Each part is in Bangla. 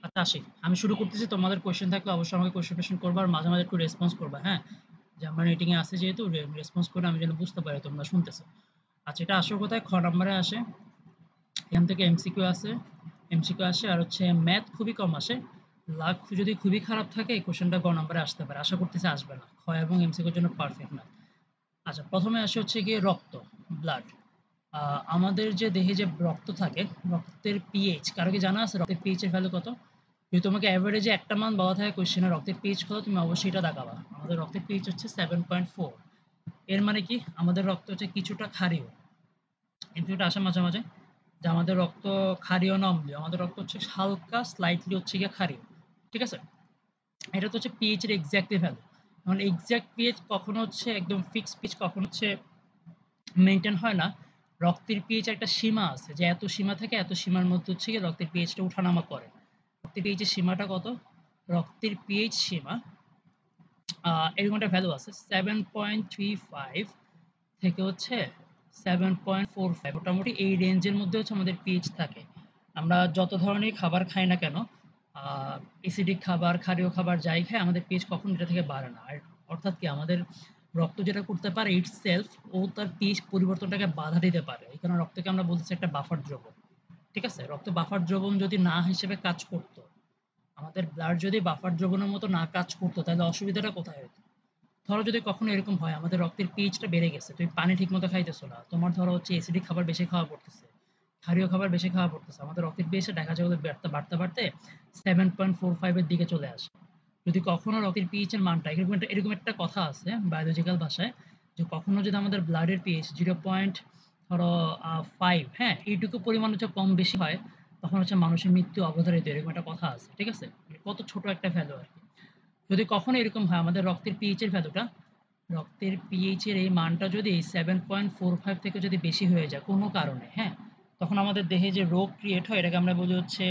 আচ্ছা আসি। আমি শুরু করতেছি। তোমাদের কোয়েশ্চেন থাকলে অবশ্যই আমাকে কোয়েশ্চেন করবা আর মাঝে মাঝে একটু রেসপন্স করবা, হ্যাঁ? যে আমরা মিটিং এ আছি যেহেতু রেসপন্স করে আমি যেন বুঝতে পারি তোমরা শুনতেছো। আচ্ছা এটা আসল কোথায় খ নাম্বারে আসে। এখান থেকে এমসিকিউ আসে, এমসিকিউ আসে আর হচ্ছে ম্যাথ খুবই কম আসে। লাক যদি খুবই খারাপ থাকে এই কোয়েশ্চেনটা গ নাম্বারে আসতে পারে। আশা করতেছি আসবে না। খ এবং এমসিকিউর জন্য পারফেক্ট না। আচ্ছা প্রথমে আসে হচ্ছে গিয়ে রক্ত, ব্লাড। আমাদের যে দেহে যে রক্ত থাকে, রক্তের পিএইচ কারো কি জানা আছে রক্তের পিএইচ এর ভ্যালু কত? যদি তোমাকে এভারেজে একটা মান বলা থাকে কোয়েশ্চেনে রক্তের পিএইচ কত তুমি অবশ্যই এটা দেখাবা। আমাদের রক্তের পিএইচ হচ্ছে 7.4। এর মানে কি আমাদের রক্ত হচ্ছে কিছুটা ক্ষারীয়। এমসিকিউটা আসে মাঝে মাঝে যে আমাদের রক্ত ক্ষারীয় না অম্লীয়। আমাদের রক্ত হচ্ছে হালকা স্লাইটলি হচ্ছে গিয়ে ক্ষারীয়। ঠিক আছে? এটা তো হচ্ছে পিএইচ এর এক্সাক্টলি ভ্যালু। এখন এক্সাক্ট পিএইচ কখনো হচ্ছে একদম ফিক্সড পিএইচ কখনো হচ্ছে মেইনটেইন হয় না। রক্তের পিএইচ একটা সীমা আছে যে এত সীমা থেকে এত সীমার মধ্যে হচ্ছে গিয়ে রক্তের পিএইচটা উঠানামা করে। রক্তের পিএইচ এর সীমাটা কত? রক্তের পিএইচ সীমা এরকম একটা ভ্যালু আছে 7.35 থেকে হচ্ছে 7.45, মোটামুটি এই রেঞ্জের মধ্যে হচ্ছে আমাদের পিএইচ থাকে। আমরা যত ধরনের খাবার খাই না কেন, এসিডিক খাবার ক্ষারীয় খাবার যাই খাই আমাদের পিএইচ কখনো এটা থেকে বাড়ে না। আর অর্থাৎ কি আমাদের রক্ত যেটা করতে পারে ইট সেলফ ও তার পিএইচ পরিবর্তনটাকে বাধা দিতে পারে। এই কারণে রক্তকে আমরা বলতেছি একটা বাফার দ্রবণ। ঠিক আছে? রক্ত বাফার দ্রবণ যদি না হিসেবে কাজ করতো, আমাদের ব্লাড যদি বাফার দ্রবণের মতো না কাজ করতো তাহলে অসুবিধাটা কোথায় হতো? ধরো যদি কখনো এরকম হয় আমাদের রক্তের পিএইচটা বেড়ে গেছে, তুমি পানি ঠিকমতো খাইতেছো না, তোমার ধরো হচ্ছে এসিডিক খাবার বেশি খাওয়া পড়তেছে, ক্ষারীয় খাবার বেশি খাওয়া পড়তেছে, আমাদের রক্তের পিএইচটা দেখা যায় ওদের বাড়তে বাড়তে বাড়তে 7.45 এর দিকে চলে আসে। যদি কখনো রক্তের পিএইচ এর মানটা এরকম একটা কথা আছে বায়োলজিক্যাল ভাষায়, যে কখনো যদি আমাদের ব্লাডের পিএইচ 0. ধরো 5, হ্যাঁ এইটুকু পরিমাণ হচ্ছে কম বেশি হয়, তখন হচ্ছে মানুষের মৃত্যু অবধারিত, এরকম একটা কথা আছে। ঠিক আছে? কত ছোট একটা ভ্যালু আর কি। যদি কখনো এরকম হয় আমাদের রক্তের পিএইচ এর ভ্যালুটা, রক্তের পিএইচ এর এই মানটা যদি 7.45 থেকে যদি বেশি হয়ে যায় কোনো কারণে, হ্যাঁ? তখন আমাদের দেহে যে রোগ ক্রিয়েট হয় এটাকে আমরা বলি হচ্ছে,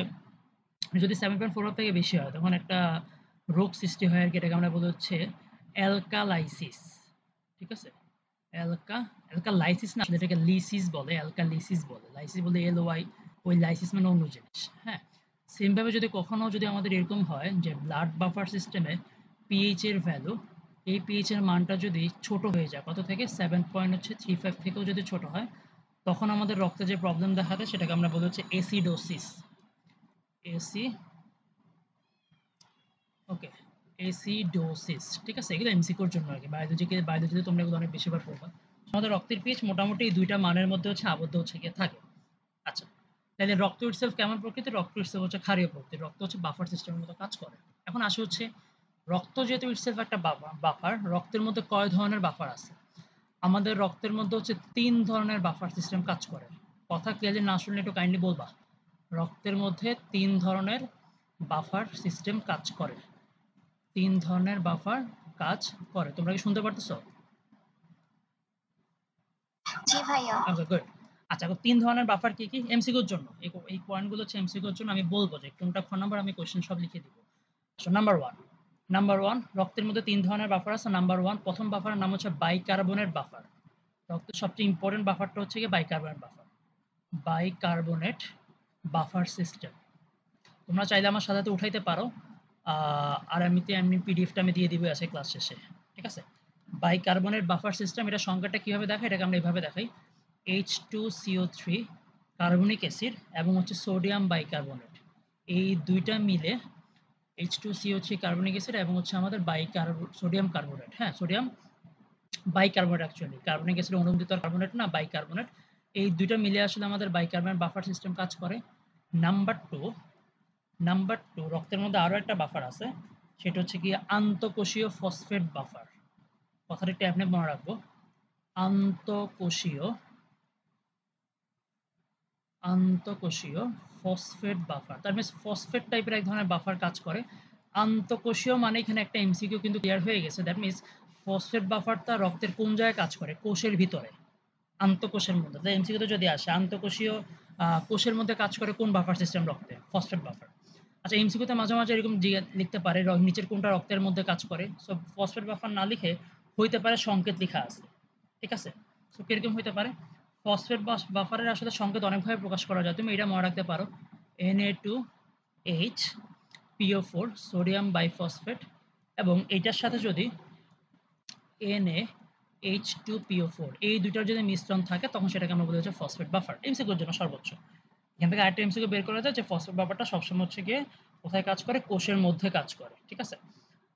যদি 7.45 থেকে বেশি হয় তখন একটা রোগ সৃষ্টি হয় আরকি, এটাকে আমরা বলি হচ্ছে অ্যালকালাইসিস। ঠিক আছে? অ্যালকালাইসিস না, আসলে এটাকে লিসিস বলে, অ্যালকালিসিস বলে। লাইসিস বলে LY, ওই লাইসিস মানে অন্য জিনিস। হ্যাঁ? সেম ভাবে যদি কখনো যদি আমাদের এরকম হয় যে ব্লাড বাফার সিস্টেমে পিএইচ এর ভ্যালু, এই পিএইচ এর মানটা যদি ছোট হয়ে যায় কত থেকে 7.35 থেকেও যদি ছোট হয়, তখন আমাদের রক্তে যে প্রবলেম দেখা দেয় সেটাকে আমরা বলি হচ্ছে অ্যাসিডোসিস। AC okay, acidosis. ঠিক আছে? এগুলো এমসিকিউর জন্য আরকি। বায়োলজিতে তোমরা এগুলো অনেক বেশিবার পড়বা। আমাদের রক্তের পিএইচ মোটামুটি এই ২ টা মানের মধ্যে হচ্ছে আবদ্ধ হচ্ছে গিয়ে থাকে। আচ্ছা। তাইলে রক্ত ইটসেলফ কেমন প্রকৃতির? রক্ত ইটসেলফ হচ্ছে ক্ষারীয় প্রকৃতির। রক্ত হচ্ছে বাফার সিস্টেমের মতো কাজ করে। এখন আসে হচ্ছে রক্ত যেহেতু ইটসেলফ একটা বাফার, রক্তের মধ্যে কয় ধরনের বাফার আছে? আমাদের রক্তের মধ্যে হচ্ছে ৩ ধরনের বাফার সিস্টেম কাজ করে। কথা ক্লিয়ারলি না শুনলে একটু কাইন্ডলি বলবা। রক্তের মধ্যে ৩ ধরনের বাফার সিস্টেম কাজ করে। ৩ ধরনের বাফার কাজ করে। তোমরা কি শুনতে পারতেছো? জি ভাইয়া। ওকে, গুড। আচ্ছা, এখন ৩ ধরনের বাফার কি, কি? এমসিকিউর জন্য। এই পয়েন্টগুলো হচ্ছে এমসিকিউর জন্য, আমি বলব যে কোনটা খ নাম্বার, আমি কোয়েশ্চেন সব লিখে দিব। আচ্ছা, নাম্বার 1 রক্তের মধ্যে ৩ ধরনের বাফার আছে। নাম্বার 1 প্রথম বাফারের নাম হচ্ছে বাইকার্বনেট বাফার। রক্তের সবচেয়ে ইম্পোর্টেন্ট বাফারটা হচ্ছে গিয়ে bicarbonate buffer. Bicarbonate buffer system. তোমরা চাইলে আমার সাথে সাথে উঠাইতে পারো। আর এমনি পিডিএফটা আমি দিয়ে দিব আছে ক্লাস শেষে। ঠিক আছে? বাইকার্বনেট বাফার সিস্টেম, এটা সংজ্ঞাটা কিভাবে দেখায় এটাকে আমরা এভাবে দেখাই। H2CO3 কার্বনিক অ্যাসিড এবং হচ্ছে সোডিয়াম বাইকার্বনেট, এই ২ টা মিলে H2CO3 কার্বনিক অ্যাসিড এবং হচ্ছে আমাদের সোডিয়াম কার্বনেট, হ্যাঁ? Sodium bicarbonate, actually carbonic acid অনুমোদিত কার্বনেট না, বাইকার্বনেট। এই ২ টা মিলে আসলে আমাদের বাইকার্বনেট বাফার সিস্টেম কাজ করে। নাম্বার 2, রক্তের মধ্যে আরো একটা বাফার আছে। সেটা হচ্ছে গিয়ে আন্তঃকোষীয় ফসফেট বাফার। কথাটা একটু এমনি মনে রাখবো। আন্তঃকোষীয় আন্তঃকোষীয় ফসফেট বাফার। তার মিনস ফসফেট টাইপের এক ধরনের বাফার কাজ করে। আন্তঃকোষীয় মানে এখানে একটা এমসিকিউ কিন্তু ক্লিয়ার হয়ে গেছে। দ্যাট মিনস ফসফেট বাফারটা রক্তের কোন জায়গায় কাজ করে? কোষের ভিতরে। আন্তঃকোষের মধ্যে। তাই এমসিকিউতে যদি আসে আন্তঃকোষীয় কোষের মধ্যে কাজ করে কোন বাফার সিস্টেম রক্তে? Phosphate buffer. আচ্ছা, এমসিকিউতে মাঝে মাঝে এরকম লিখতে পারে নিচের কোনটা রক্তের মধ্যে কাজ করে? সো ফসফেট বাফার না লিখে হইতে পারে সংকেত লিখা আছে। ঠিক আছে? সো কিরকম হইতে পারে? ফসফেট বাফারের আসলে সংকেত অনেকভাবে প্রকাশ করা যায়। তুমি এটা মনে রাখতে পারো। Na2H PO4 সোডিয়াম বাইফসফেট এবং এটার সাথে যদি NaH2PO4 এই দুইটার যদি মিশ্রণ থাকে তখন সেটাকে আমরা বলি হচ্ছে ফসফেট বাফার। এমসিকিউর জন্য সর্বোচ্চ। এখান থেকে আরেকটা এমসিকিউ বের করা যায় যে ফসফেট বাফারটা সবসময় হচ্ছে গিয়ে কোথায় কাজ করে? কোষের মধ্যে কাজ করে। ঠিক আছে?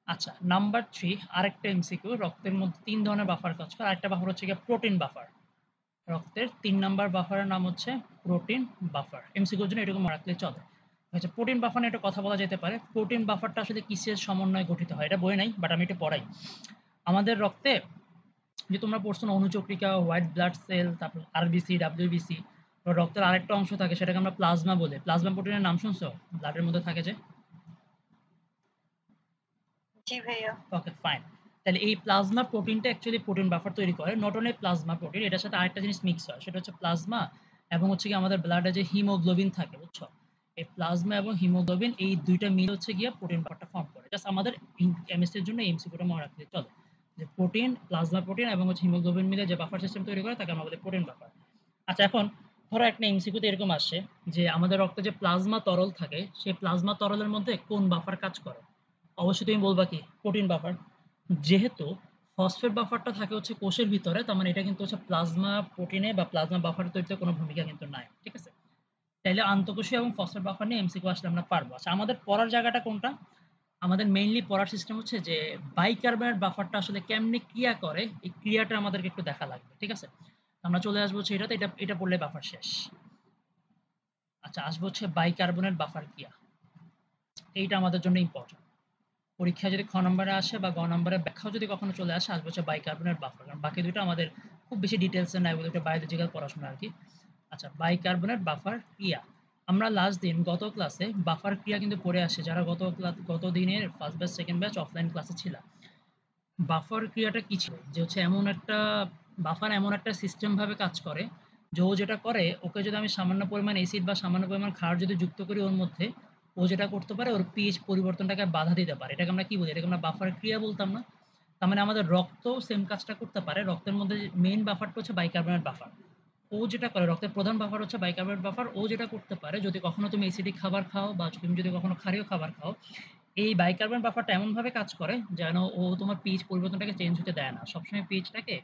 আচ্ছা, নাম্বার 3 আরেকটা এমসিকিউ, রক্তের মধ্যে ৩ ধরনের বাফার কাজ করে। আরেকটা বাফার হচ্ছে গিয়ে প্রোটিন বাফার। রক্তের ৩ নাম্বার বাফারের নাম হচ্ছে প্রোটিন বাফার। এমসিকিউর জন্য এরকম রাখলে চলে। আচ্ছা, প্রোটিন বাফার নিয়ে একটা কথা বলা যেতে পারে। প্রোটিন বাফারটা আসলে কিসের সমন্বয়ে গঠিত হয়? এটা বইয়ে নাই, বাট আমি একটু পড়াই। আমাদের রক্তে যে তোমরা পড়ছো না অনুচক্রিকা, হোয়াইট ব্লাড সেল, তারপর আরবিসি, ডাব্লিউবিসি, রক্তের আরেকটা অংশ থাকে সেটাকে আমরা প্লাজমা বলি। প্লাজমা প্রোটিনের নাম শুনছো? ব্লাডের মধ্যে থাকে যে? জি ভাইয়া। ওকে, ফাইন। তাহলে এই প্লাজমা প্রোটিনটা অ্যাকচুয়ালি প্রোটিন বাফার তৈরি করে। নট অনলি প্লাজমা প্রোটিন, এটার সাথে আরেকটা জিনিস মিক্স হয়। সেটা হচ্ছে প্লাজমা এবং হচ্ছে গিয়ে আমাদের ব্লাডে যে হিমোগ্লোবিন থাকে, বুঝছো? এই প্লাজমা এবং হিমোগ্লোবিন এই ২ টা মিলে হচ্ছে গিয়ে প্রোটিন বাফারটা ফর্ম করে। জাস্ট আমাদের কেমিস্ট্রির জন্য এমসিকিউটা মনে রাখলে চলে। যে প্রোটিন, প্লাজমা প্রোটিন এবং হচ্ছে হিমোগ্লোবিন মিলে যে বাফার সিস্টেম তৈরি করে তাকে আমরা বলি প্রোটিন বাফার। আচ্ছা, এখন ধরো একটা এমসিকিউতে এরকম আসে যে আমাদের রক্তে যে প্লাজমা তরল থাকে, সেই প্লাজমা তরলের মধ্যে কোন বাফার কাজ করে? অবশ্যই তুমি বলবা কি? Protein buffer. যেহেতু ফসফেট বাফারটা থাকে হচ্ছে কোষের ভিতরে, তার মানে এটা কিন্তু হচ্ছে প্লাজমা প্রোটিনে বা প্লাজমা বাফার তৈরিতে কোনো ভূমিকা কিন্তু নাই। ঠিক আছে? তাইলে আন্তঃকোষীয় এবং ফসফেট বাফার নিয়ে এমসিকিউ আসলে আমরা পারবো। আচ্ছা, আমাদের পড়ার জায়গাটা কোনটা? আমাদের মেইনলি পড়ার সিস্টেম হচ্ছে যে বাইকার্বনেট বাফারটা আসলে কেমনে ক্রিয়া করে, এই ক্রিয়াটা আমাদেরকে একটু দেখা লাগবে। ঠিক আছে? আমরা চলে আসবো হচ্ছে এটাতে, এটা পড়লে বাফার শেষ। আচ্ছা, আসবো হচ্ছে বাইকার্বনেট বাফার ক্রিয়া। এইটা আমাদের জন্য ইম্পর্টেন্ট। পরীক্ষায় যদি খ নম্বরে আসে বা গ নম্বরে ব্যাখ্যাও যদি কখনো চলে আসে, আসবে হচ্ছে বাইকার্বনেট বাফার। কারণ বাকি দুটো আমাদের খুব বেশি ডিটেইলস এ নাই, ওগুলো একটু বায়োলজিক্যাল পড়াশোনা আরকি। আচ্ছা, বাইকার্বনেট বাফার ক্রিয়া। আমরা লাস্ট দিন গত ক্লাসে বাফার ক্রিয়া কিন্তু পড়ে আসি, যারা গত দিনের first batch, second batch offline ক্লাসে ছিলাম। বাফার ক্রিয়াটা কি ছিল? যে হচ্ছে বাফার এমন একটা সিস্টেম ভাবে কাজ করে যে ও যেটা করে, ওকে যদি আমি সামান্য পরিমাণ এসিড বা সামান্য পরিমাণ ক্ষার যদি যুক্ত করি ওর মধ্যে, ও যেটা করতে পারে ওর পিএইচ পরিবর্তনটাকে বাধা দিতে পারে। এটাকে আমরা কি বলি? এটাকে আমরা বাফার ক্রিয়া বলতাম না? তার মানে আমাদের রক্তও সেম কাজটা করতে পারে। রক্তের মধ্যে মেইন বাফারটা হচ্ছে বাইকার্বনেট বাফার। ও যেটা করে, রক্তের প্রধান বাফার হচ্ছে বাইকার্বনেট বাফার। ও যেটা করতে পারে, যদি কখনো তুমি অ্যাসিডিক খাবার খাও বা তুমি যদি কখনো ক্ষারীয় খাবার খাও, এই বাইকার্বনেট বাফারটা এমনভাবে কাজ করে যেন ও তোমার পিএইচ পরিবর্তনটাকে চেঞ্জ হতে দেয় না। সবসময় পিএইচটাকে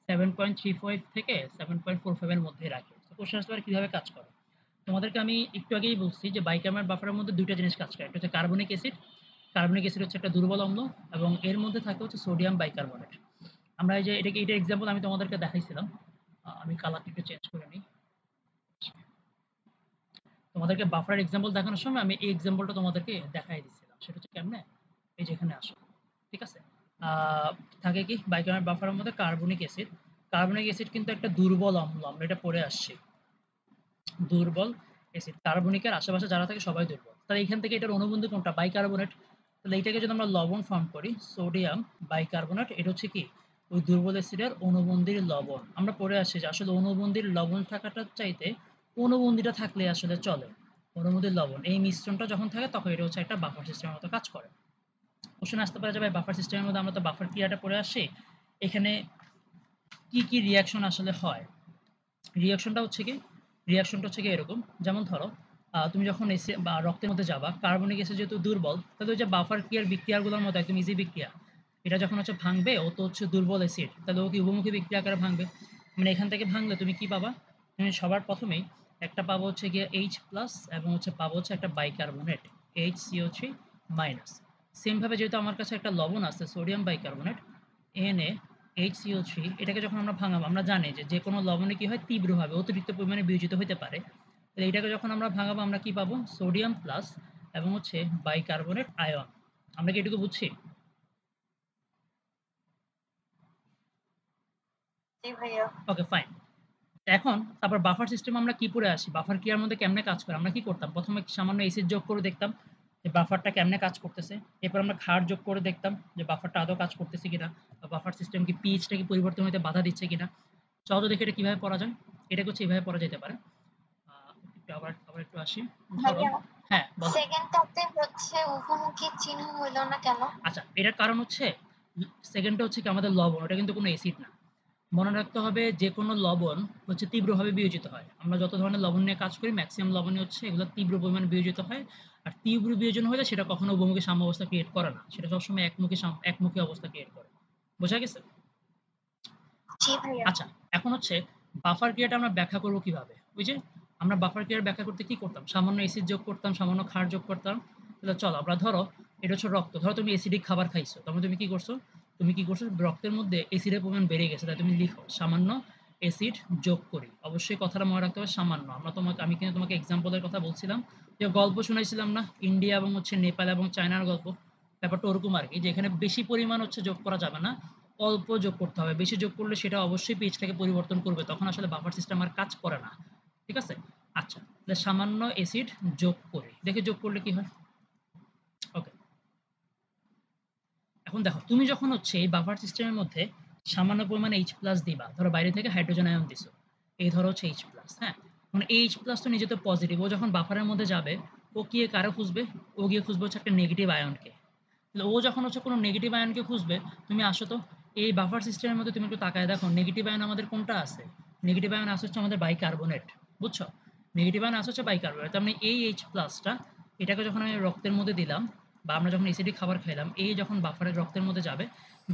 7.35 থেকে 7.45 এর মধ্যেই রাখে। তো কোশ্চেন আসতে পারে কিভাবে কাজ করে? তোমাদেরকে আমি একটু আগেই বলছি যে বাইকার্বনেট বাফারের মধ্যে ২ টা জিনিস কাজ করে। একটা হচ্ছে কার্বনিক অ্যাসিড। কার্বনিক অ্যাসিড হচ্ছে একটা দুর্বল অম্ল এবং এর মধ্যে থাকে হচ্ছে সোডিয়াম বাইকার্বনেট। আমরা এই যে এটা এক্সাম্পল আমি তোমাদেরকে দেখাইছিলাম। আমি কালারটা একটু চেঞ্জ করে নিই। তোমাদেরকে বাফারের এক্সাম্পল দেখানোর সময় আমি এই এক্সাম্পলটা তোমাদেরকে দেখাই দিচ্ছিলাম। সেটা হচ্ছে কেমনে? এই যে এখানে আসো। ঠিক আছে? আ থাকে কি বাইকার্বনেট বাফারের মধ্যে কার্বনিক অ্যাসিড। কার্বনিক অ্যাসিড কিন্তু একটা দুর্বল অম্ল। আমরা এটা পড়ে আসছি। দুর্বল অ্যাসিড। কার্বনিকের আশেপাশে যারা থাকে সবাই দুর্বল। তাহলে এখান থেকে এটার অনুবন্ধী কোনটা? বাইকার্বনেট। তাহলে এটাকে যদি আমরা লবণ ফর্ম করি, সোডিয়াম বাইকার্বনেট, এটা হচ্ছে কি? ওই দুর্বল অ্যাসিডের অনুবন্ধীর লবণ। আমরা পড়ে আসছি যে আসলে অনুবন্ধীর লবণ থাকাটার চাইতে অনুবন্ধীটা থাকলে আসলে চলে। অনুবন্ধীর লবণ এই মিশ্রণটা যখন থাকে তখন এটা হচ্ছে একটা বাফার সিস্টেমের মতো কাজ করে। কোশ্চেন আসতে পারে যে ভাই বাফার সিস্টেমের মধ্যে আমরা তো বাফার ক্রিয়াটা পড়ে আসছি। এখানে কি রিঅ্যাকশন আসলে হয়? রিঅ্যাকশনটা হচ্ছে কি? রিঅ্যাকশনটা হচ্ছে গিয়ে এরকম। যেমন ধরো তুমি যখন বা রক্তের মধ্যে যাবা, কার্বনিক অ্যাসিড যেহেতু দুর্বল, তাহলে ওই যে বাফার ক্রিয়ার বিক্রিয়াগুলোর মতো একদম ইজি বিক্রিয়া। এটা যখন হচ্ছে ভাঙবে, ও তো হচ্ছে দুর্বল অ্যাসিড। তাহলে ও কি উভমুখী বিক্রিয়া আকারে ভাঙবে। মানে এখান থেকে ভাঙলে তুমি কি পাবা? তুমি সবার প্রথমেই একটা পাবো হচ্ছে গিয়ে H+ এবং হচ্ছে পাবো হচ্ছে একটা বাইকার্বনেট HCO3 মাইনাস। সেম ভাবে যেহেতু আমার কাছে একটা লবণ আছে সোডিয়াম বাইকার্বনেট NaHCO3, এটাকে যখন আমরা ভাঙাবো আমরা জানি যে যেকোনো লবণে কি হয়? তীব্রভাবে অতিরিক্ত পরিমাণে বিয়োজিত হইতে পারে। তাহলে এটাকে যখন আমরা ভাঙাবো আমরা কি পাবো? সোডিয়াম প্লাস এবং হচ্ছে বাইকার্বনেট আয়ন। আমরা কি এটুকু বুঝছি? জি ভাইয়া। ওকে, ফাইন। এখন তারপর বাফার সিস্টেম আমরা কি পড়ে আসি? বাফার ক্রিয়ার মধ্যে কেমনে কাজ করে? আমরা কি করতাম? প্রথমে সামান্য এসিড যোগ করে দেখতাম যে বাফারটা কেমনে কাজ করতেছে। এরপর আমরা ক্ষার যোগ করে দেখতাম যে বাফারটা আদৌ কাজ করতেছে কিনা, বা বাফার সিস্টেম কি পিএইচটা কি পরিবর্তন হইতে বাধা দিচ্ছে কিনা। সহজে দেখে এটা কিভাবে পড়া যায়? এটাকে হচ্ছে এভাবে পড়া যেতে পারে। একটু আবার একটু আসি। ধরো, ভাইয়া, হ্যাঁ, বলো। সেকেন্ডটাতে হচ্ছে মুখোমুখি চিহ্ন হইল না কেন? আচ্ছা, এটার কারণ হচ্ছে সেকেন্ডটা হচ্ছে কি আমাদের লবণ, ওটা কিন্তু কোনো অ্যাসিড না। মনে রাখতে হবে যে কোনো লবণ হচ্ছে তীব্রভাবে বিয়োজিত হয়। আমরা যত ধরনের লবণ নিয়ে কাজ করি ম্যাক্সিমাম লবণই হচ্ছে এগুলো তীব্র পরিমাণে বিয়োজিত হয়। আর তীব্র বিয়োজন হলে সেটা কখনো উভমুখী সাম্য অবস্থা ক্রিয়েট করে না। সেটা সবসময় একমুখী অবস্থা ক্রিয়েট করে। বোঝা গেছে? জি ভাইয়া। আচ্ছা, এখন হচ্ছে বাফার ক্রিয়াটা আমরা ব্যাখ্যা করব কিভাবে? ওই যে আমরা বাফার ক্রিয়া ব্যাখ্যা করতে কি করতাম? সামান্য এসিড যোগ করতাম, সামান্য ক্ষার যোগ করতাম। তাহলে চলো আমরা ধরো এটা হচ্ছে রক্ত। ধরো তুমি এসিডিক খাবার খাইছো। তার মানে তুমি কি করছো? তুমি কি করছো? রক্তের মধ্যে এসিডের পরিমাণ বেড়ে গেছে। তাই তুমি লিখো সামান্য এসিড যোগ করি। অবশ্যই কথাটা মনে রাখতে হবে সামান্য। আমি কিন্তু তোমাকে এক্সাম্পলের কথা বলছিলাম। যে গল্প শুনাইছিলাম না? ইন্ডিয়া এবং হচ্ছে নেপাল এবং চায়নার গল্প। ব্যাপারটা ওরকম আরকি যে এখানে বেশি পরিমাণ হচ্ছে যোগ করা যাবে না। অল্প যোগ করতে হবে। বেশি যোগ করলে সেটা অবশ্যই পিএইচটাকে পরিবর্তন করবে। তখন আসলে বাফার সিস্টেম আর কাজ করে না। ঠিক আছে? আচ্ছা, তাহলে সামান্য অ্যাসিড যোগ করি। দেখি যোগ করলে কি হয়? ওকে। এখন দেখো তুমি যখন হচ্ছে এই বাফার সিস্টেমের মধ্যে সামান্য পরিমাণে H+ দিবা। ধরো বাইরে থেকে হাইড্রোজেন আয়ন দিছো। এই ধরো হচ্ছে H+, হ্যাঁ? মানে H+ তো নিজে তো পজিটিভ। ও যখন বাফারের মধ্যে যাবে, ও গিয়ে কারে খুঁজবে? ও গিয়ে খুঁজবে হচ্ছে একটা নেগেটিভ আয়নকে। তাহলে ও যখন হচ্ছে কোনো নেগেটিভ আয়নকে খুঁজবে, তুমি আসো তো এই বাফার সিস্টেমের মধ্যে তুমি একটু তাকায় দেখো নেগেটিভ আয়ন আমাদের কোনটা আছে? নেগেটিভ আয়ন আছে হচ্ছে আমাদের বাইকার্বনেট। বুঝছো? নেগেটিভ আয়ন আছে হচ্ছে বাইকার্বনেট। তার মানে এই H+টা এটাকে যখন আমি রক্তের মধ্যে দিলাম বা আমরা যখন এসিডিক খাবার খাইলাম, এই যখন বাফারের রক্তের মধ্যে যাবে,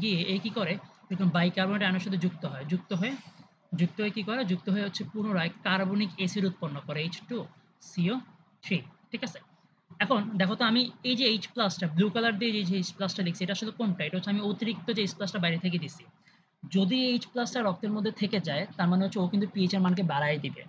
গিয়ে এই কি করে? এরকম বাইকার্বনেট আয়নের সাথে যুক্ত হয়ে কি করে? যুক্ত হয়ে হচ্ছে পুনরায় কার্বনিক অ্যাসিড উৎপন্ন করে H2CO3। ঠিক আছে? এখন দেখো তো আমি এই যে H+টা ব্লু কালার দিয়ে যে H+টা লিখছি এটা আসলে কোনটা? এটা হচ্ছে আমি অতিরিক্ত যে H+টা বাইরে থেকে দিছি। যদি এই H+টা রক্তের মধ্যে থেকে যায় তার মানে হচ্ছে ও কিন্তু pH এর মানকে বাড়ায় দিবে।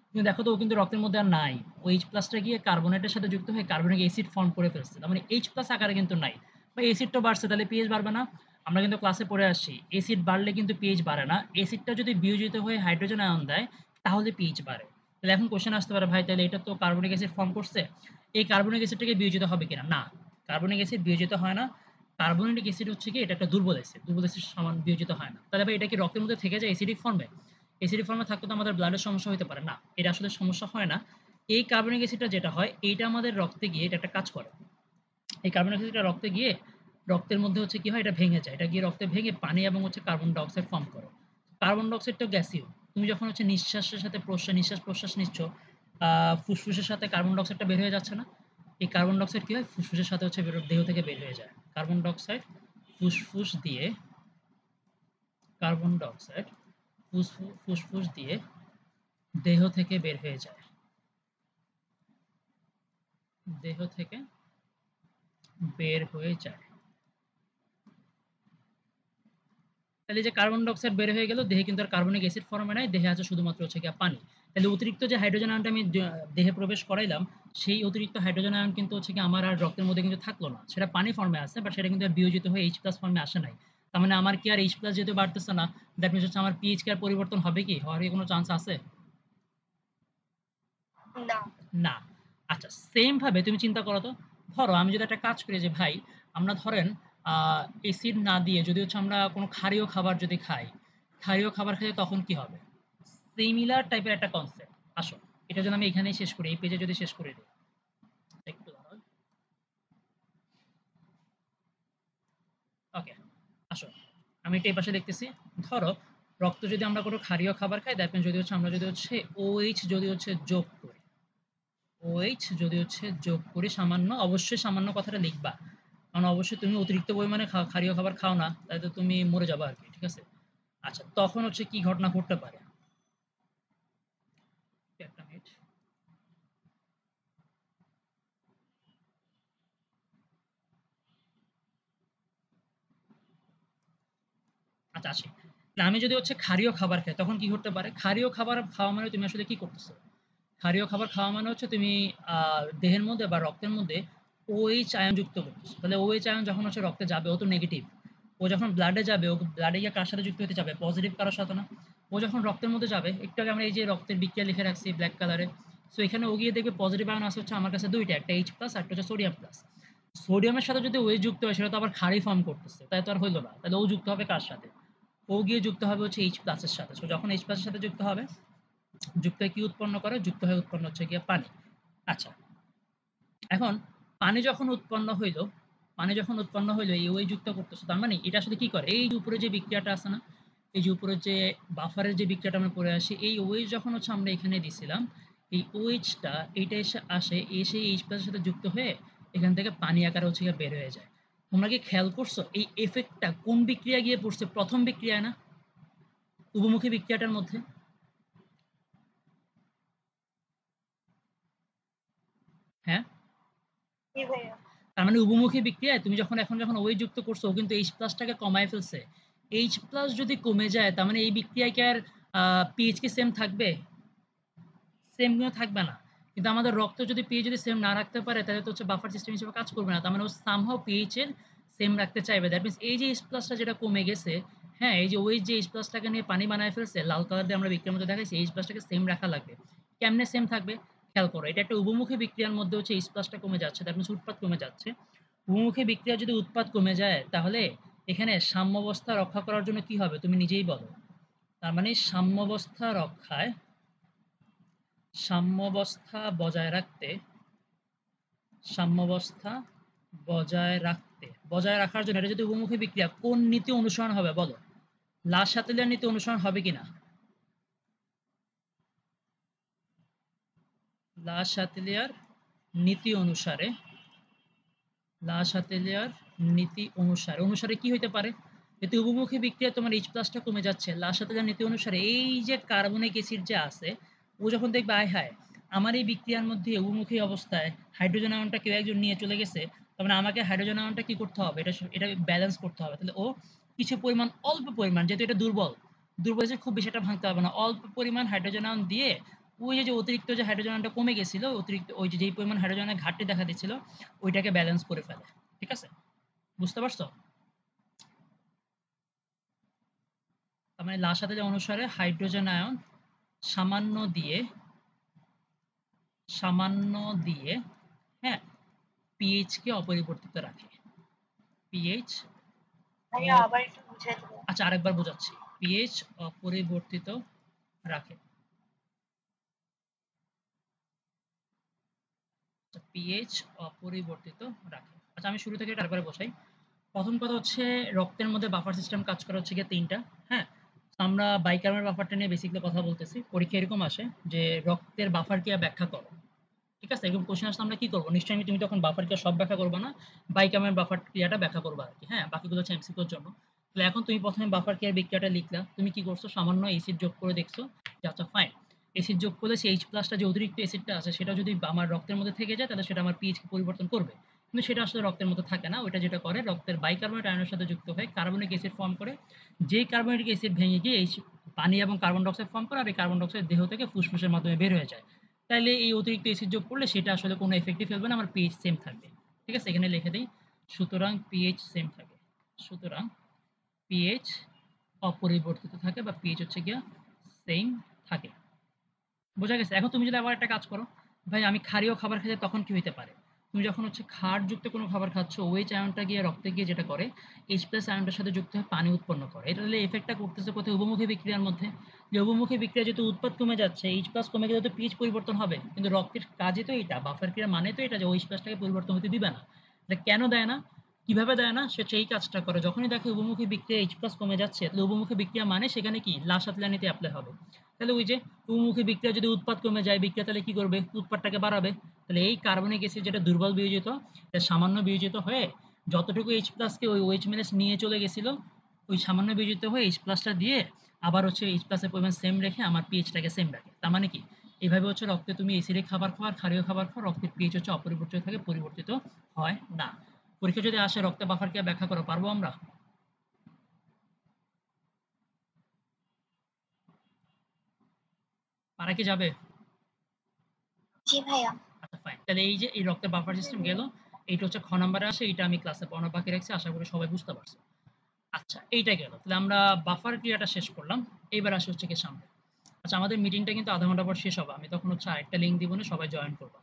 কিন্তু দেখো তো ও কিন্তু রক্তের মধ্যে আর নাই। ওই H+টা গিয়ে কার্বনেটের সাথে যুক্ত হয়ে কার্বনিক অ্যাসিড ফর্ম করে ফেলছে। তার মানে H+ আকারে কিন্তু নাই। বা অ্যাসিডটা বাড়ছে তাহলে pH বাড়বে না? আমরা কিন্তু ক্লাসে পড়ে আসছি। অ্যাসিড বাড়লে কিন্তু pH বাড়ে না। অ্যাসিডটা যদি বিয়োজিত হয়ে হাইড্রোজেন আয়ন দেয় তাহলে pH বাড়ে। তাহলে এখন কোয়েশ্চেন আসতে পারে ভাই তাহলে এটা তো কার্বনিক অ্যাসিড ফর্ম করছে। এই কার্বনিক অ্যাসিডটাকে বিয়োজিত হবে কিনা? না। কার্বনিক অ্যাসিড বিয়োজিত হয় না। কার্বনিক অ্যাসিড হচ্ছে কি এটা একটা দুর্বল অ্যাসিড। দুর্বল অ্যাসিড সমান বিয়োজিত হয় না। তাহলে ভাই এটা কি রক্তের মধ্যে থেকে যায় অ্যাসিডিক ফর্মে? অ্যাসিডিক ফর্মে থাকলে তো আমাদের ব্লাডের সমস্যা হইতে পারে না। এটা আসলে সমস্যা হয় না। এই কার্বনিক অ্যাসিডটা যেটা হয় এইটা আমাদের রক্তে গিয়ে এটা একটা কাজ করে। এই কার্বনিক অ্যাসিডটা রক্তে গিয়ে রক্তের মধ্যে হচ্ছে কি হয় এটা ভেঙে যায়। এটা গিয়ে রক্তে ভেঙে পানি এবং হচ্ছে কার্বন ডাই অক্সাইড ফর্ম করে। কার্বন ডাই অক্সাইড তো গ্যাসীয়। তুমি যখন হচ্ছে নিঃশ্বাসের সাথে নিঃশ্বাস-প্রশ্বাস নিচ্ছ, ফুসফুসের সাথে কার্বন ডাই অক্সাইডটা বের হয়ে যাচ্ছে না? এই কার্বন ডাই অক্সাইড কি হয়? ফুসফুসের সাথে হচ্ছে দেহ থেকে বের হয়ে যায়। কার্বন ডাই অক্সাইড ফুসফুস দিয়ে কার্বন ডাই অক্সাইড ফুসফুস দিয়ে দেহ থেকে বের হয়ে যায়। দেহ থেকে বের হয়ে যায়। তাহলে যে কার্বন ডাই অক্সাইড বের হয়ে গেল দেহে কিন্তু আর কার্বনিক অ্যাসিড ফর্মে নাই, দেহে আছে শুধুমাত্র হচ্ছে গিয়ে পানি। তাহলে অতিরিক্ত যে হাইড্রোজেন আয়নটা আমি দেহে প্রবেশ করাইলাম, সেই অতিরিক্ত হাইড্রোজেন আয়ন কিন্তু হচ্ছে গিয়ে আমার আর রক্তের মধ্যে কিন্তু থাকলো না। সেটা পানি ফর্মে আছে বাট সেটা কিন্তু আর বিয়োজিত হয়ে H+ ফর্মে আসে নাই। তার মানে আমার কি আর H+ যেহেতু বাড়তেছে না, দ্যাট মিনস হচ্ছে আমার pH কি আর পরিবর্তন হবে কি? হওয়ার কি কোনো চান্স আছে? না। না। আচ্ছা সেম ভাবে তুমি চিন্তা করো তো, ধরো আমি যদি একটা কাজ করি যে ভাই আমরা ধরেন এসিড না দিয়ে যদি হচ্ছে আমরা কোনো ক্ষারীয় খাবার যদি খাই, ক্ষারীয় খাবার খেলে তখন কি হবে? সিমিলার টাইপের একটা কনসেপ্ট। আসো, এটা যদি আমি এখানেই শেষ করি, এই পেজে যদি শেষ করে দিই। একটু দাঁড়াও। ওকে, আসো। আমি এটা এই পাশে লিখতেছি। ধরো রক্ত যদি আমরা কোনো ক্ষারীয় খাবার খাই, দ্যাট মিনস যদি হচ্ছে আমরা যদি হচ্ছে OH যদি হচ্ছে যোগ করি, OH যদি হচ্ছে যোগ করি সামান্য, অবশ্যই সামান্য কথাটা লিখবা। কারণ অবশ্যই তুমি অতিরিক্ত পরিমাণে ক্ষারীয় খাবার খাও না, তাই তো তুমি মরে যাবা আরকি। ঠিক আছে? আচ্ছা, তখন হচ্ছে কি ঘটনা ঘটতে পারে? একটা মিনিট। আচ্ছা আসি। না আমি যদি হচ্ছে ক্ষারীয় খাবার খাই তখন কি ঘটতে পারে? ক্ষারীয় খাবার খাওয়া মানে তুমি আসলে কি করতেছো? ক্ষারীয় খাবার খাওয়া মানে হচ্ছে তুমি দেহের মধ্যে বা রক্তের মধ্যে OH আয়ন যুক্ত করতেছো। তাহলে OH আয়ন যখন হচ্ছে রক্তে যাবে ও তো নেগেটিভ। ও যখন ব্লাডে যাবে, ও ব্লাডে গিয়ে কার সাথে যুক্ত হতে যাবে? পজিটিভ কারোর সাথে না। ও যখন রক্তের মধ্যে যাবে, একটু আগে আমরা এই যে রক্তের বিক্রিয়া লিখে রাখছি ব্লাক কালারে। সো এখানে ও গিয়ে দেখবে পজিটিভ আয়ন আছে হচ্ছে আমার কাছে ২ টা। একটা H+ আরেকটা হচ্ছে সোডিয়াম প্লাস। সোডিয়ামের সাথে যদি OH যুক্ত হয় সেটা তো আবার ক্ষারই ফর্ম করতেছে। তাই তো আর হইল না। তাহলে ও যুক্ত হবে কার সাথে? ও গিয়ে যুক্ত হবে হচ্ছে H+ এর সাথে। সো যখন H+ এর সাথে যুক্ত হবে, যুক্ত হয়ে কি উৎপন্ন করে? যুক্ত হয়ে উৎপন্ন হচ্ছে গিয়ে পানি। আচ্ছা, এখন পানি যখন উৎপন্ন হইল, পানি যখন উৎপন্ন হইল এই OH যুক্ত করতেছে। তার মানে এটা আসলে কি করে? এই যে উপরে যে বিক্রিয়াটা আছে না? এই যে উপরে যে বাফারের যে বিক্রিয়াটা আমরা পড়ে আসি, এই OH যখন হচ্ছে আমরা এখানে দিছিলাম, এই OH-টা এইটা এসে আসে, এসে H+ এর সাথে যুক্ত হয়ে এখান থেকে পানি আকারে হচ্ছে গিয়ে বের হয়ে যায়। তোমরা কি খেয়াল করছো এই এফেক্টটা কোন বিক্রিয়া গিয়ে পড়ছে? প্রথম বিক্রিয়ায় না? উভমুখী বিক্রিয়াটার মধ্যে। হ্যাঁ? জি ভাইয়া। তার মানে উভমুখী বিক্রিয়ায় তুমি এখন যখন OH যুক্ত করছো, ও কিন্তু H+টাকে কমায় ফেলছে। H+ যদি কমে যায় তার মানে এই বিক্রিয়ায় কি আর pH কি সেম থাকবে? সেম কিন্তু থাকবে না। কিন্তু আমাদের রক্ত যদি pH যদি সেম না রাখতে পারে তাহলে তো হচ্ছে বাফার সিস্টেম হিসেবে কাজ করবে না। তার মানে ও somehow pH এর সেম রাখতে চাইবে। দ্যাট মিনস এই যে H+ টা যেটা কমে গেছে, হ্যাঁ, এই যে OH যে H+ টাকে নিয়ে পানি বানায় ফেলছে, লাল কালার দিয়ে আমরা বিক্রিয়ার মধ্যে দেখাইছি, H+ টাকে সেম রাখা লাগবে। কেমনে সেম থাকবে? খেয়াল করো। এটা একটা উভমুখী বিক্রিয়ার মধ্যে হচ্ছে H+ টা কমে যাচ্ছে। দ্যাট মিনস উৎপাদ কমে যাচ্ছে। উভমুখী বিক্রিয়ার যদি উৎপাদ কমে যায় তাহলে এখানে সাম্যাবস্থা রক্ষা করার জন্য কি হবে? তুমি নিজেই বলো। তার মানে সাম্যাবস্থা বজায় রাখার জন্য এটা যদি উভমুখী বিক্রিয়া, কোন নীতি অনুসরণ হবে বলো? লা-শাতেলিয়ার নীতি অনুসরণ হবে কিনা? লা-শাতেলিয়ার নীতি অনুসারে অনুসারে কি হইতে পারে? যেহেতু উভমুখী বিক্রিয়া তোমার H+ টা কমে যাচ্ছে, লা-শাতেলিয়ার নীতি অনুসারে এই যে কার্বনিক অ্যাসিড যে আছে, ও যখন দেখবে আয় হায় আমার এই বিক্রিয়ার মধ্যে উভমুখী অবস্থায় হাইড্রোজেন আয়নটা কেউ একজন নিয়ে চলে গেছে, তার মানে আমাকে হাইড্রোজেন আয়নটা কি করতে হবে? এটা ব্যালেন্স করতে হবে। তাহলে ও কিছু পরিমাণ, অল্প পরিমাণ, যেহেতু এটা দুর্বল যে খুব বেশি একটা ভাঙতে হবে না, অল্প পরিমাণ হাইড্রোজেন আয়ন দিয়ে ওই যে অতিরিক্ত যে হাইড্রোজেন আয়নটা কমে গেছিল, অতিরিক্ত ওই যে যেই পরিমাণ হাইড্রোজেনের ঘাটতি দেখা দিচ্ছিল, ওইটাকে ব্যালেন্স করে ফেলে। ঠিক আছে? বুঝতে পারছো? তার মানে লা-শাতেলি অনুসারে হাইড্রোজেন আয়ন সামান্য দিয়ে সামান্য দিয়ে হ্যাঁ, pH কে অপরিবর্তিত রাখে। pH ভাইয়া আবার একটু বুঝিয়ে দেবেন। আচ্ছা, আরেকবার বোঝাচ্ছি। pH অপরিবর্তিত রাখে। pH অপরিবর্তিত রাখে। আচ্ছা, আমি শুরু থেকে এটা আরেকবার বোঝাই। প্রথম কথা হচ্ছে, রক্তের মধ্যে বাফার সিস্টেম কাজ করে হচ্ছে গিয়ে ৩টা। হ্যাঁ? আমরা বাইকার্বের বাফারটা নিয়ে বেসিক্যালি কথা বলতেছি। পরীক্ষায় এরকম আসে যে রক্তের বাফার ক্রিয়া ব্যাখ্যা করো। ঠিক আছে? এরকম কোশ্চেন আসলে আমরা কি করব? নিশ্চয়ই তুমি তখন বাফার ক্রিয়া সব ব্যাখ্যা করবা না। বাইকামের বাফার ক্রিয়াটা ব্যাখ্যা করবা আরকি। হ্যাঁ? বাকিগুলো হচ্ছে এমসিকিউর জন্য। তাহলে এখন তুমি ১ম এ বাফার ক্রিয়ার বিক্রিয়াটা লিখলা। তুমি কি করছো? সামান্য এসিড যোগ করে দেখছো যে আচ্ছা ফাইন। এসিড যোগ করলে সেই H+ টা যে অতিরিক্ত এসিডটা আছে সেটা যদি আমার রক্তের মধ্যে থেকে যায় তাহলে সেটা আমার pH কে পরিবর্তন করবে। কিন্তু সেটা আসলে রক্তের মধ্যে থাকে না। ওইটা যেটা করে, রক্তের বাইকার্বনেট আয়নের সাথে যুক্ত হয়ে কার্বনিক অ্যাসিড ফর্ম করে। যেই কার্বনিক অ্যাসিড ভেঙে গিয়ে পানি এবং কার্বন ডাই অক্সাইড ফর্ম করে, আর এই কার্বন ডাই অক্সাইড দেহ থেকে ফুসফুসের মাধ্যমে বের হয়ে যায়। তাইলে এই অতিরিক্ত অ্যাসিড যোগ করলে সেটা আসলে কোনো ইফেক্টই ফেলবে না, আমার pH সেম থাকবে। ঠিক আছে? এখানে লিখে দেই। সুতরাং pH সেম থাকে। সুতরাং pH অপরিবর্তিত থাকে বা pH হচ্ছে গিয়া সেম থাকে। বোঝা গেছে? এখন তুমি যদি আবার একটা কাজ করো, ভাই আমি ক্ষারীয় খাবার খেলে তখন কি হইতে পারে? তুমি যখন হচ্ছে ক্ষারযুক্ত কোনো খাবার খাচ্ছ, OH আয়নটা গিয়ে রক্তে গিয়ে যেটা করে, H+ আয়নটার সাথে যুক্ত হয়ে পানি উৎপন্ন করে। এটা তাহলে এফেক্টটা করতেছে কোথায়? উভমুখী বিক্রিয়ার মধ্যে। যে উভমুখী বিক্রিয়া যেহেতু উৎপাদ কমে যাচ্ছে, H+ কমে গেলে তো pH পরিবর্তন হবে। কিন্তু রক্তের কাজই তো এইটা, বাফার ক্রিয়া মানে তো এটা যে OH+ টাকে পরিবর্তন হতে দিবে না। এটা কেন দেয় না? কিভাবে দেয় না? সে এই কাজটা করে। যখনই দেখে উভমুখী বিক্রিয়া H+ কমে যাচ্ছে, তাহলে উভমুখী বিক্রিয়া মানে সেখানে কি? লা-শাতেলিয়ার নীতি এপ্লাই হবে। তাহলে ওই যে উভমুখী বিক্রিয়া যদি উৎপাদ কমে যায়, বিক্রিয়া তাহলে কি করবে? উৎপাদটাকে বাড়াবে। তাহলে এই কার্বনিক অ্যাসিড যেটা দুর্বল বিয়োজিত, এটা সামান্য বিয়োজিত হয়ে যতটুকু H+ কে ওই OH- নিয়ে চলে গেছিল, ওই সামান্য বিয়োজিত হয়ে H+ টা দিয়ে আবার হচ্ছে H+ এর পরিমাণ সেম রেখে আমার pH টাকে সেম রাখে। তার মানে কি? এভাবে হচ্ছে রক্তে তুমি এসিডিক খাবার খাও আর ক্ষারীয় খাবার খাও, রক্তের pH হচ্ছে অপরিবর্তিত থাকে, পরিবর্তিত হয় না। পরীক্ষায় যদি আসে রক্তে বাফার ক্রিয়া ব্যাখ্যা করো, পারবো আমরা? পারা কি যাবে? জি ভাইয়া। আচ্ছা ফাইন। তাহলে এই যে এই রক্তের বাফার সিস্টেম গেল, এইটা হচ্ছে খ নাম্বারে আসে, এটা আমি ক্লাসে পড়ানো বাকি রাখছি, আশা করি সবাই বুঝতে পারছো। আচ্ছা, এইটা গেল। তাহলে আমরা বাফার ক্রিয়াটা শেষ করলাম। এইবার আসে হচ্ছে কি সামনে। আচ্ছা, আমাদের মিটিংটা কিন্তু আধা ঘন্টা পর শেষ হবে। আমি তখন হচ্ছে আরেকটা লিঙ্ক দিব না, সবাই জয়েন করবা।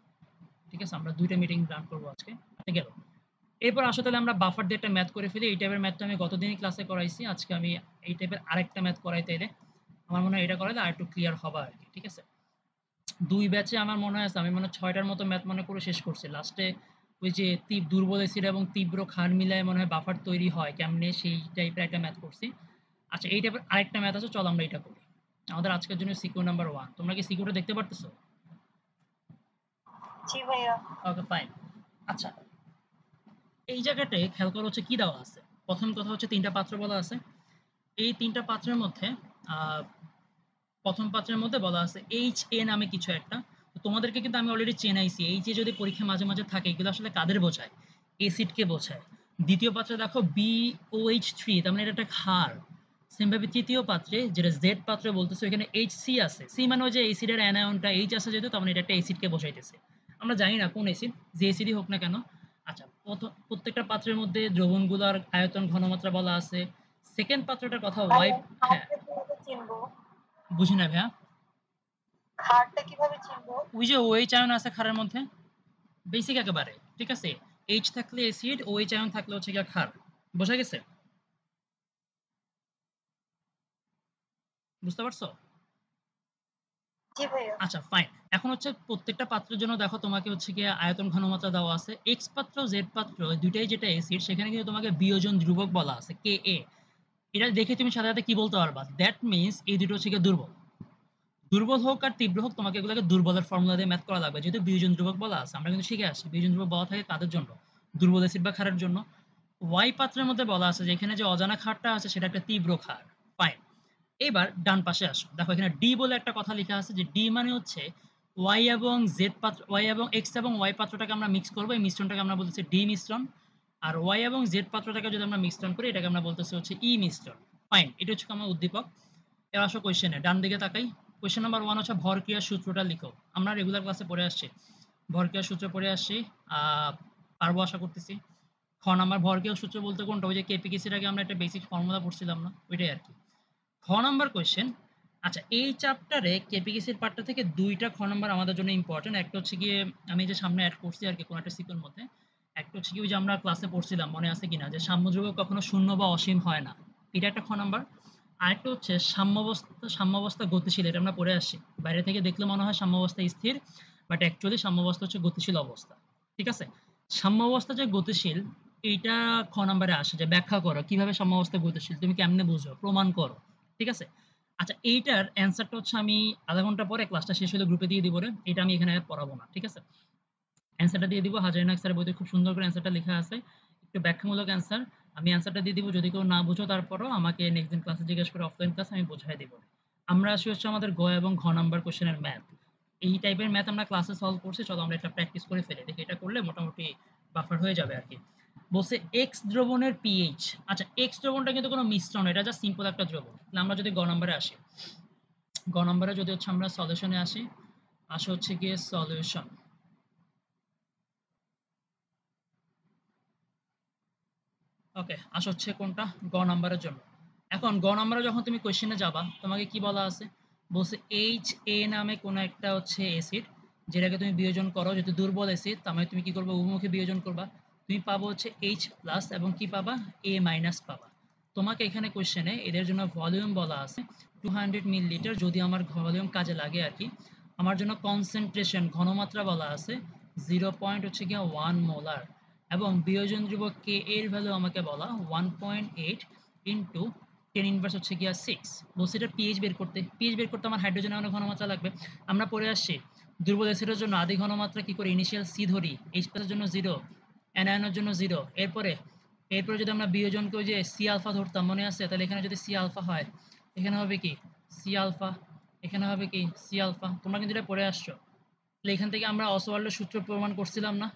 ঠিক আছে? আমরা ২ টা মিটিং রান করবো আজকে। আচ্ছা গেল। এরপর আসো তাহলে আমরা বাফার দিয়ে একটা ম্যাথ করে ফেলি। এই টাইপের ম্যাথটা আমি গতদিনই ক্লাসে করাইছি। আজকে আমি এই টাইপের আরেকটা ম্যাথ করাই তাইলে। আমার মনে হয় এটা করাইলে আরেকটু ক্লিয়ার হবে আরকি। ঠিক আছে? ২ ব্যাচে আমার মনে আছে আমি মনে হয় ৬ টার মতো ম্যাথ মনে করে শেষ করছি। লাস্টে ওই যে দুর্বল অ্যাসিড এবং তীব্র ক্ষার মিলায় মনে হয় বাফার তৈরি হয় কেমনে, সেই টাইপের একটা ম্যাথ করছি। আচ্ছা এই টাইপের আরেকটা ম্যাথ আছে, চলো আমরা এটা করি। আমাদের আজকের জন্য সিকিউ নাম্বার 1। তোমরা কি সিকিউটা দেখতে পারতেছো? জি ভাইয়া। Okay fine. আচ্ছা এই জায়গাটায় খেয়াল করো হচ্ছে কি দেওয়া আছে। প্রথম কথা হচ্ছে 3টা পাত্র বলা আছে। এই 3টা পাত্রের মধ্যে প্রথম পাত্রের মধ্যে বলা আছে HA নামে কিছু একটা। তো তোমাদেরকে কিন্তু আমি অলরেডি চেনাইছি। এই যে যদি পরীক্ষা মাঝে মাঝে থাকে এগুলো আসলে কাদের বোঝায়? এসিডকে বোঝায়। দ্বিতীয় পাত্রে দেখো BOH3, তার মানে এটা একটা ক্ষার। সেম ভাবে তৃতীয় পাত্রে যেটা জেড পাত্রে বলতেছে এখানে HC আছে। সি মানে ওই যে এসিডের অ্যানায়নটা এইচ আছে যেহেতু, তার মানে এটা একটা এসিডকে বোঝাইতেছে। আমরা জানি না কোন এসিড, যে এসিডই হোক না কেন। আচ্ছা প্রত্যেকটা পাত্রের মধ্যে দ্রবণগুলোর আয়তন ঘনমাত্রা বলা আছে। সেকেন্ড পাত্রটার কথা ওয়াই। ভাইয়া হ্যাঁ, খাটটা কিভাবে চিনবো? বুঝি না ভাইয়া। খাটটা কিভাবে চিনবো? ওই যে OH আয়ন আছে ক্ষারের মধ্যে, বেসিক একেবারে, ঠিক আছে? H থাকলে অ্যাসিড, OH আয়ন থাকলে হচ্ছে গিয়ে ক্ষার। বোঝা গেছে? বুঝতে পারছো? জি ভাইয়া। আচ্ছা ফাইন। এখন হচ্ছে প্রত্যেকটা পাত্রের জন্য দেখো তোমাকে হচ্ছে গিয়ে আয়তন ঘনমাত্রা দেওয়া আছে। এক্স পাত্র জেড পাত্র দুইটাই যেটা অ্যাসিড, সেখানে কিন্তু তোমাকে বিয়োজন ধ্রুবক বলা আছে Ka। এটা দেখে তুমি সাথে সাথে কি বলতে পারবা? দ্যাট মিনস এই দুটো হচ্ছে গিয়ে দুর্বল। দুর্বল হোক আর তীব্র হোক, তোমাকে এগুলোকে দুর্বলের ফর্মুলা দিয়ে ম্যাথ করা লাগবে, যেহেতু বিয়োজন ধ্রুবক বলা আছে। আমরা কিন্তু শিখে আসি বিয়োজন ধ্রুবক বলা থাকে কাদের জন্য? দুর্বল অ্যাসিড বা ক্ষারের জন্য। ওয়াই পাত্রের মধ্যে বলা আছে যে এখানে যে অজানা ক্ষারটা আছে সেটা একটা তীব্র ক্ষার। ফাইন। এবার ডান পাশে আসো, দেখো এখানে ডি বলে একটা কথা লেখা আছে, যে ডি মানে হচ্ছে ওয়াই এবং জেড পাত্র, ওয়াই এবং এক্স এবং ওয়াই পাত্রটাকে আমরা মিক্স করবো, এই মিশ্রণটাকে আমরা বলতেছি ডি মিশ্রণ। আর ওয়াই এবং জেড পাত্রটাকে যদি আমরা মিশ্রণ করি এটাকে আমরা বলতেছি হচ্ছে ই মিশ্রণ। ফাইন, এটা হচ্ছে আমার উদ্দীপক। এবার আসো কোয়েশ্চেনে, ডান দিকে তাকাই। কোয়েশ্চেন নাম্বার 1 হচ্ছে ভর ক্রিয়ার সূত্রটা লিখো। আমরা রেগুলার ক্লাসে পড়ে আসছি, ভর ক্রিয়ার সূত্র পড়ে আসছি। পারবো আশা করতেছি। খ নাম্বার ভর ক্রিয়ার সূত্র বলতে কোনটা? ওই যে কেপিকেসির আগে আমরা একটা বেসিক ফর্মুলা পড়ছিলাম না, ওইটাই আর কি। খ নাম্বার কোয়েশ্চেন। আচ্ছা এই চ্যাপ্টারে কেপিকেসির পার্টটা থেকে দুইটা খ নাম্বার আমাদের জন্য ইম্পর্টেন্ট। একটা হচ্ছে গিয়ে আমি যে সামনে অ্যাড করছি আর কি কোনো একটা সিকুর মধ্যে। একটা হচ্ছে কি ওই যে আমরা ক্লাসে পড়ছিলাম, মনে আছে কিনা, যে সাম্যধ্রুবক কখনো শূন্য বা অসীম হয় না। এটা একটা খ নাম্বার। আরেকটা হচ্ছে সাম্যাবস্থা গতিশীল, এটা আমরা পড়ে আসছি। বাইরে থেকে দেখলে মনে হয় সাম্যাবস্থা স্থির, বাট অ্যাকচুয়ালি সাম্যাবস্থা হচ্ছে গতিশীল অবস্থা। ঠিক আছে? সাম্যাবস্থা যে গতিশীল, এইটা খ নাম্বারে আসে, যে ব্যাখ্যা করো কিভাবে সাম্যাবস্থা গতিশীল, তুমি কেমনে বুঝো, প্রমাণ করো। ঠিক আছে? আচ্ছা এইটার অ্যান্সারটা হচ্ছে আমি আধা ঘন্টা পরে ক্লাসটা শেষ হলে গ্রুপে দিয়ে দিব রে। এটা আমি এখানে আর পড়াবো না, ঠিক আছে? অ্যান্সারটা দিয়ে দিব, হাজারিন স্যারের বইতে খুব সুন্দর করে অ্যান্সারটা লেখা আছে। একটু ব্যাখ্যামূলক অ্যান্সার। আমি অ্যান্সারটা দিয়ে দিব, যদি কেউ না বুঝো তারপরও আমাকে নেক্সট দিন ক্লাসে জিজ্ঞেস করে, অফলাইন ক্লাসে আমি বোঝাই দিব। আমরা আসি হচ্ছে আমাদের গ এবং ঘ নাম্বার কোশ্চেনের ম্যাথ। এই টাইপের ম্যাথ আমরা ক্লাসে সলভ করছি, চলো আমরা এটা প্র্যাকটিস করে ফেলি, দেখি এটা করলে মোটামুটি বাফার হয়ে যাবে আর কি। বলছে এক্স দ্রবণের পিএইচ। আচ্ছা এক্স দ্রবণটা কিন্তু কোনো মিশ্রণ, এটা জাস্ট সিম্পল একটা দ্রবণ। আমরা যদি গ নাম্বারে আসি, গ নাম্বারে যদি হচ্ছে আমরা সলিউশনে আসি, আসা হচ্ছে গিয়ে সলিউশন। ওকে, আসা হচ্ছে কোনটা? গ নাম্বারের জন্য। এখন গ নাম্বারে যখন তুমি কোয়েশ্চেনে যাবা, তোমাকে কি বলা আছে? বলছে এইচ এ নামে কোনো একটা হচ্ছে অ্যাসিড, যেটাকে তুমি বিয়োজন করো, যেহেতু দুর্বল অ্যাসিড তার মানে তুমি কি করবে? উভমুখী বিয়োজন করবা। তুমি পাবো হচ্ছে এইচ প্লাস এবং কি পাবা? এ মাইনাস পাবা। তোমাকে এখানে কোয়েশ্চেনে এদের জন্য ভলিউম বলা আছে 200 মিলিলিটার, যদি আমার ভলিউম কাজে লাগে আর কি। আমার জন্য কনসেন্ট্রেশন ঘনমাত্রা বলা আছে 0. হচ্ছে গিয়ে 1 মোলার, এবং বিয়োজন ধ্রুবক কে এর ভ্যালু আমাকে বলা 1.8 ইন্টু 10 ইনভার্স হচ্ছে গিয়া 6। বলছি এটা পিএইচ বের করতে, পিএইচ বের করতে আমার হাইড্রোজেন আয়নের ঘনমাত্রা লাগবে। আমরা পড়ে আসছি দুর্বল অ্যাসিডের জন্য আদি ঘনমাত্রা কি করে? ইনিশিয়াল সি ধরি, এইচ প্লাসের জন্য 0, অ্যানায়নের জন্য 0। এরপরে এরপরে যদি আমরা বিয়োজনকে ওই যে সি আলফা ধরতাম, মনে আছে? তাহলে এখানে যদি সি আলফা হয়, এখানে হবে কি? C alpha. এখানে হবে কি? C alpha. তোমরা কিন্তু এটা পড়ে আসছো। তাহলে এখান থেকে আমরা অসওয়াল্ডের সূত্র প্রমাণ করছিলাম না?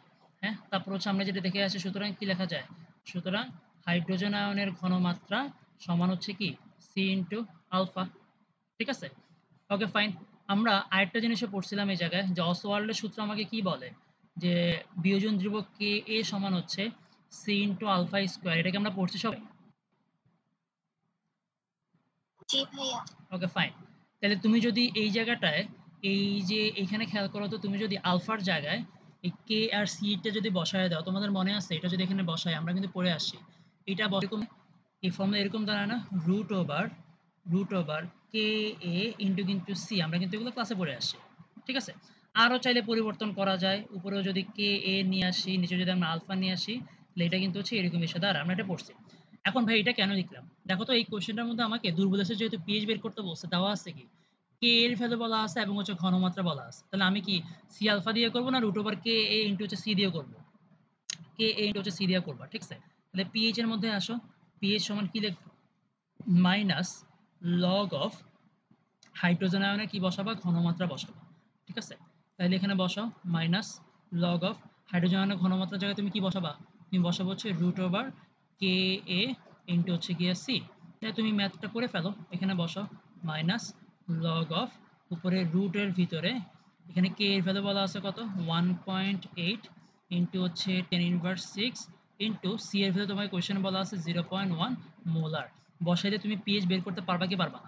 হ্যাঁ, তারপর হচ্ছে আমরা যেটা দেখে আসি, সুতরাং কি লেখা যায়? সুতরাং হাইড্রোজেন আয়নের ঘনমাত্রা সমান হচ্ছে কি? C into alpha. ঠিক আছে? Okay fine. আমরা আরেকটা জিনিসও পড়ছিলাম এই জায়গায়, যে অসওয়াল্ডের সূত্র আমাকে কি বলে? যে বিয়োজন ধ্রুবক কে এ সমান হচ্ছে সি ইন্টু আলফা স্কোয়ার। এটাকে আমরা পড়ছি সবাই? জি ভাইয়া। Okay fine. তাহলে তুমি যদি এই জায়গাটায়, এই যে এখানে খেয়াল করো তো, তুমি যদি আলফার জায়গায় এই কে আর সি টা যদি বসায় দাও, তোমাদের মনে আছে? এটা যদি এখানে বসায়, আমরা কিন্তু পড়ে আসছি, এটা এরকম, এই ফর্মুলা এরকম দাঁড়ায় না? রুট ওভার কে এ ইন্টু কিন্তু সি। আমরা কিন্তু এগুলো ক্লাসে পড়ে আসছি, ঠিক আছে? আরও চাইলে পরিবর্তন করা যায়, উপরেও যদি কে এ নিয়ে আসি, নিচে যদি আমরা আলফা নিয়ে আসি, তাহলে এটা কিন্তু হচ্ছে এরকম এসে দাঁড়ায়, আমরা এটা পড়ছি। এখন ভাই এটা কেন লিখলাম? দেখো তো এই কোয়েশ্চেনটার মধ্যে আমাকে দুর্বলেসের যেহেতু পিএইচ বের করতে বলছে, দেওয়া আছে কি? কে এর ভ্যালু বলা আছে এবং হচ্ছে ঘনমাত্রা বলা আছে। তাহলে আমি কি সি আলফা দিয়ে করব না রুট ওভার কে এ ইনটু হচ্ছে সি দিয়ে করব? কে এ ইনটু হচ্ছে সি দিয়ে করবা, ঠিক আছে? তাহলে পিএইচ এর মধ্যে আসো, পিএইচ সমান কি লিখবো? মাইনাস লগ অফ হাইড্রোজেন আয়নে কি বসাবা? ঘনমাত্রা বসাবা, ঠিক আছে? তাহলে এখানে বসাও মাইনাস লগ অফ হাইড্রোজেন আয়নের ঘনমাত্রার জায়গায় তুমি কি বসাবা? তুমি বসাবো হচ্ছে রুট ওভার কে এ ইনটু হচ্ছে গিয়ে সি। তাহলে তুমি ম্যাথটা করে ফেলো, এখানে বসাও মাইনাস লগ অফ উপরে রুটের ভিতরে এখানে কে এর ভ্যালু বলা আছে কত? 1.8 ইনটু হচ্ছে 10⁻6 ইনটু সি এর ভ্যালু তোমার কোয়েশ্চেনে বলা আছে 0.1 মোলার। বসাইলে তুমি পিএইচ বের করতে পারবা কি পারবা না?